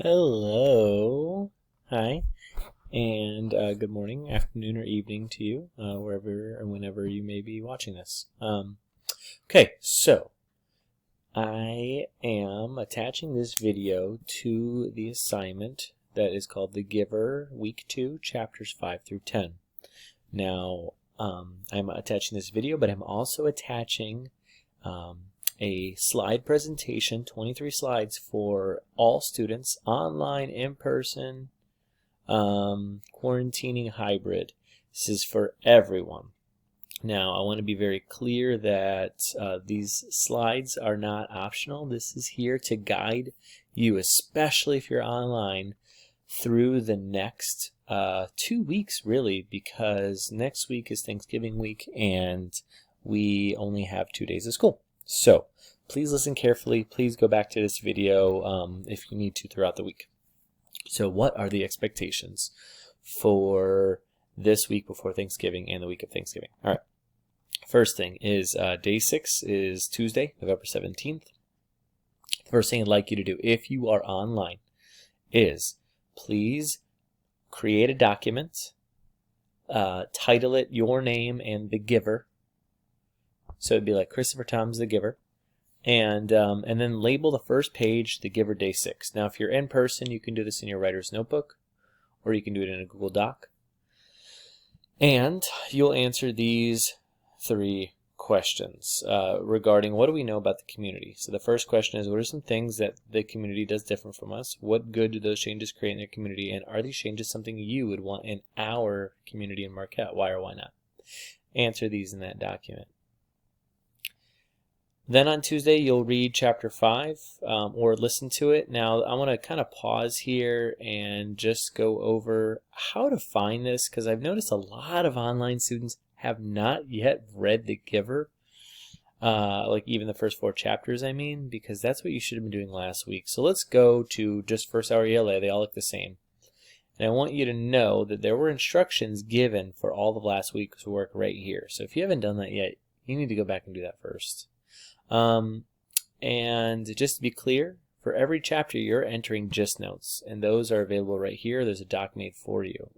Hello. Hi. And good morning, afternoon, or evening to you, wherever or whenever you may be watching this. Okay, so I am attaching this video to the assignment that is called The Giver, Week 2, Chapters 5 through 10. Now, I'm attaching this video, but I'm also attaching a slide presentation, 23 slides for all students, online, in-person, quarantining, hybrid. This is for everyone. Now, I want to be very clear that these slides are not optional. This is here to guide you, especially if you're online, through the next 2 weeks, really, because next week is Thanksgiving week and we only have 2 days of school. So please listen carefully. Please go back to this video if you need to throughout the week. So what are the expectations for this week before Thanksgiving and the week of Thanksgiving? All right. First thing is day 6 is Tuesday, November 17th. First thing I'd like you to do if you are online is please create a document, title it your name and the giver. So it'd be like Christopher Tom's The Giver. And then label the first page The Giver Day 6. Now, if you're in person, you can do this in your writer's notebook, or you can do it in a Google Doc. And you'll answer these 3 questions regarding what do we know about the community. So the first question is, what are some things that the community does different from us? What good do those changes create in their community? And are these changes something you would want in our community in Marquette? Why or why not? Answer these in that document. Then on Tuesday, you'll read chapter 5 or listen to it. Now, I want to kind of pause here and just go over how to find this, because I've noticed a lot of online students have not yet read The Giver, like even the first 4 chapters, I mean, because that's what you should have been doing last week. So let's go to just first hour ELA. They all look the same. And I want you to know that there were instructions given for all of last week's work right here. So if you haven't done that yet, you need to go back and do that first. And just to be clear, for every chapter you're entering gist notes, and those are available right here. There's a doc made for you.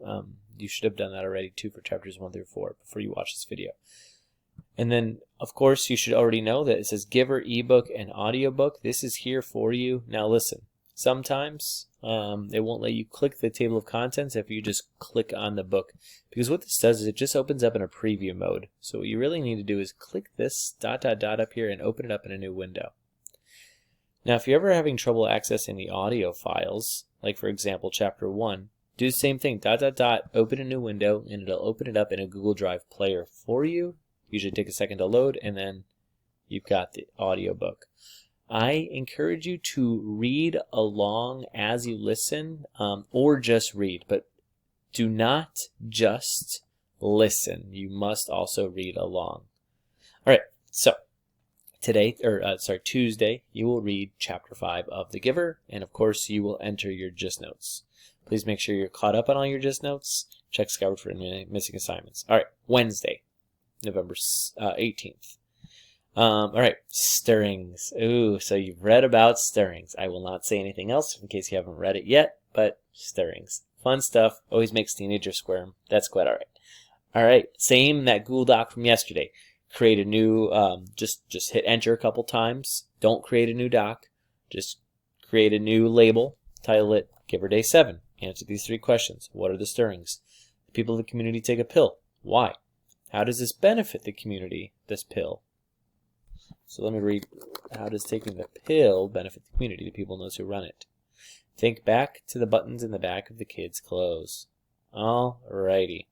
You should have done that already too for chapters 1 through 4 before you watch this video. And then, of course, you should already know that it says Giver, ebook, and audiobook. This is here for you. Now listen, sometimes it won't let you click the table of contents if you just click on the book, because what this does is it just opens up in a preview mode. So what you really need to do is click this ... up here and open it up in a new window. Now, if you're ever having trouble accessing the audio files, like for example chapter 1, do the same thing, ... open a new window, and it'll open it up in a Google Drive player for you. Usually take a second to load, and then you've got the audiobook. I encourage you to read along as you listen, or just read, but do not just listen. You must also read along. All right, so Tuesday, you will read chapter 5 of The Giver, and of course you will enter your gist notes. Please make sure you're caught up on all your gist notes. Check Skyward for any missing assignments. All right, Wednesday, November 18th. All right, stirrings. Ooh, so you've read about stirrings. I will not say anything else in case you haven't read it yet, but stirrings. Fun stuff. Always makes teenagers squirm. That's quite all right. All right, same that Google Doc from yesterday. Create a new, just hit enter a couple times. Don't create a new doc. Just create a new label. Title it Giver Day 7. Answer these 3 questions. What are the stirrings? The people of the community take a pill. Why? How does this benefit the community, this pill? So let me read, how does taking the pill benefit the community, the people and those who run it? Think back to the buttons in the back of the kids' clothes. Alrighty.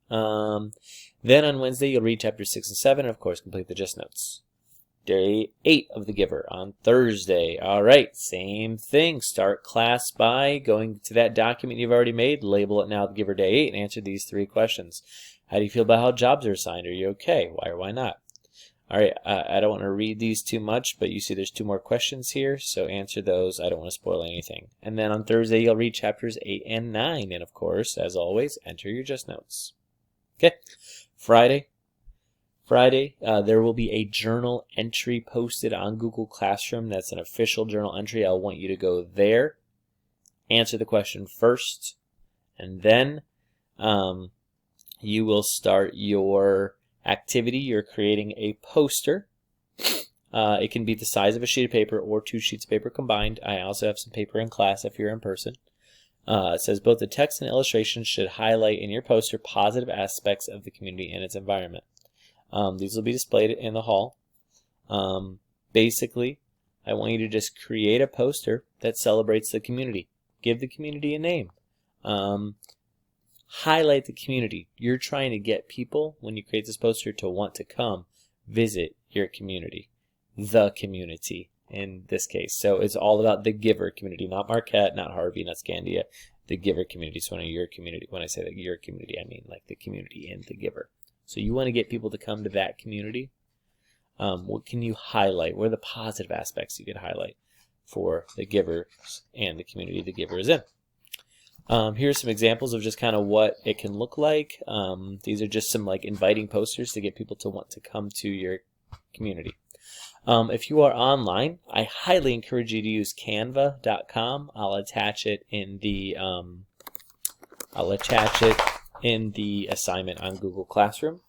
Then on Wednesday, you'll read chapters 6 and 7, and of course, complete the gist notes. Day 8 of The Giver on Thursday. Alright, same thing. Start class by going to that document you've already made, label it now The Giver Day 8, and answer these 3 questions. How do you feel about how jobs are assigned? Are you okay? Why or why not? All right, I don't want to read these too much, but you see there's 2 more questions here, so answer those. I don't want to spoil anything. And then on Thursday, you'll read chapters 8 and 9, and of course, as always, enter your gist notes. Okay, Friday, there will be a journal entry posted on Google Classroom. That's an official journal entry. I'll want you to go there answer the question first, and then you will start your activity. You're creating a poster. It can be the size of a sheet of paper or 2 sheets of paper combined. I also have some paper in class if you're in person. It says both the text and illustrations should highlight in your poster positive aspects of the community and its environment. These will be displayed in the hall. Basically, I want you to just create a poster that celebrates the community. Give the community a name. Highlight the community. You're trying to get people, when you create this poster, to want to come visit your community. The community in this case. So it's all about the Giver community, not Marquette, not Harvey, not Scandia. The Giver community. So your community, when I say that your community, I mean like the community in the Giver. So you want to get people to come to that community. What can you highlight? What are the positive aspects you could highlight for the Giver and the community the Giver is in? Here's some examples of just kind of what it can look like. These are just some like inviting posters to get people to want to come to your community. If you are online, I highly encourage you to use canva.com. I'll attach it in the assignment on Google Classroom.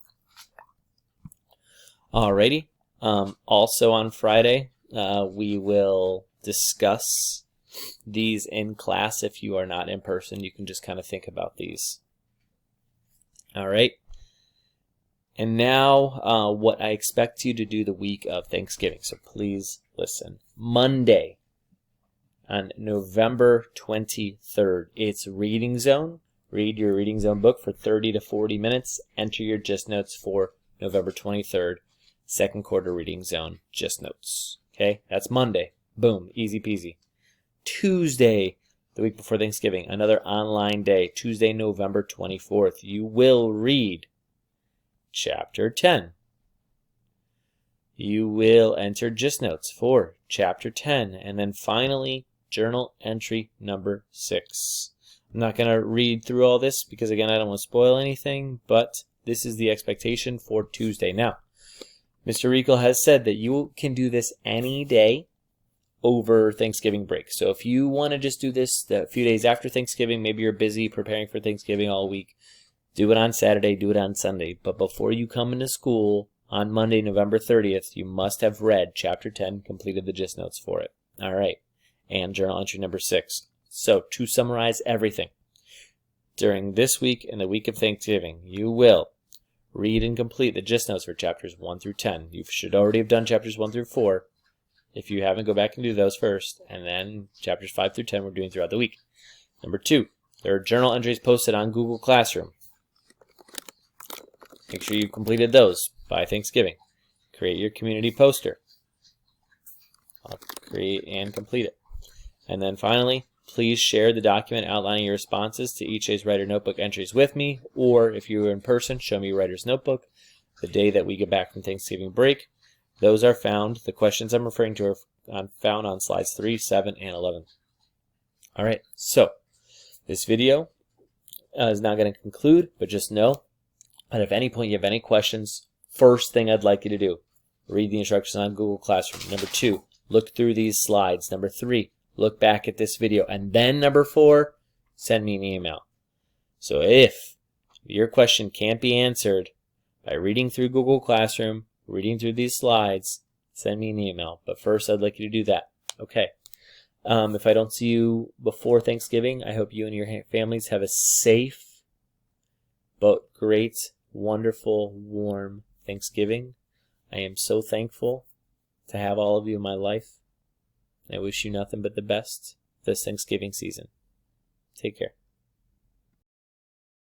Alrighty. Also on Friday, we will discuss these in class. If you are not in person, you can just kind of think about these. Alright. And now what I expect you to do the week of Thanksgiving. So please listen. Monday on November 23rd, it's Reading Zone. Read your Reading Zone book for 30 to 40 minutes. Enter your Just Notes for November 23rd. Second quarter Reading Zone Just Notes. Okay, that's Monday. Boom, easy peasy. Tuesday, the week before Thanksgiving, another online day. Tuesday, November 24th. You will read Chapter 10. You will enter Just Notes for Chapter 10. And then finally, journal entry number 6. I'm not going to read through all this because, again, I don't want to spoil anything, but this is the expectation for Tuesday. Now, Mr. Rico has said that you can do this any day over Thanksgiving break. So if you want to just do this a few days after Thanksgiving, maybe you're busy preparing for Thanksgiving all week, do it on Saturday, do it on Sunday. But before you come into school on Monday, November 30th, you must have read Chapter 10, completed the Just Notes for it. All right. And journal entry number 6. So to summarize everything, during this week and the week of Thanksgiving, you will read and complete the Just Notes for chapters 1 through 10. You should already have done chapters 1 through 4. If you haven't, go back and do those first. And then chapters 5 through 10 we're doing throughout the week. Number 2, there are journal entries posted on Google Classroom. Make sure you've completed those by Thanksgiving. Create your community poster. I'll create and complete it. And then finally, please share the document outlining your responses to each day's Writer Notebook entries with me, or if you're in person, show me your Writer's Notebook the day that we get back from Thanksgiving break. Those are found, the questions I'm referring to are found on slides 3, 7, and 11. All right, so this video is not going to conclude, but just know that if at any point you have any questions, first thing I'd like you to do, read the instructions on Google Classroom. Number 2, look through these slides. Number 3, look back at this video. And then number 4, send me an email. So if your question can't be answered by reading through Google Classroom, reading through these slides, send me an email. But first, I'd like you to do that. Okay. If I don't see you before Thanksgiving, I hope you and your families have a safe but great, wonderful, warm Thanksgiving. I am so thankful to have all of you in my life. I wish you nothing but the best this Thanksgiving season. Take care.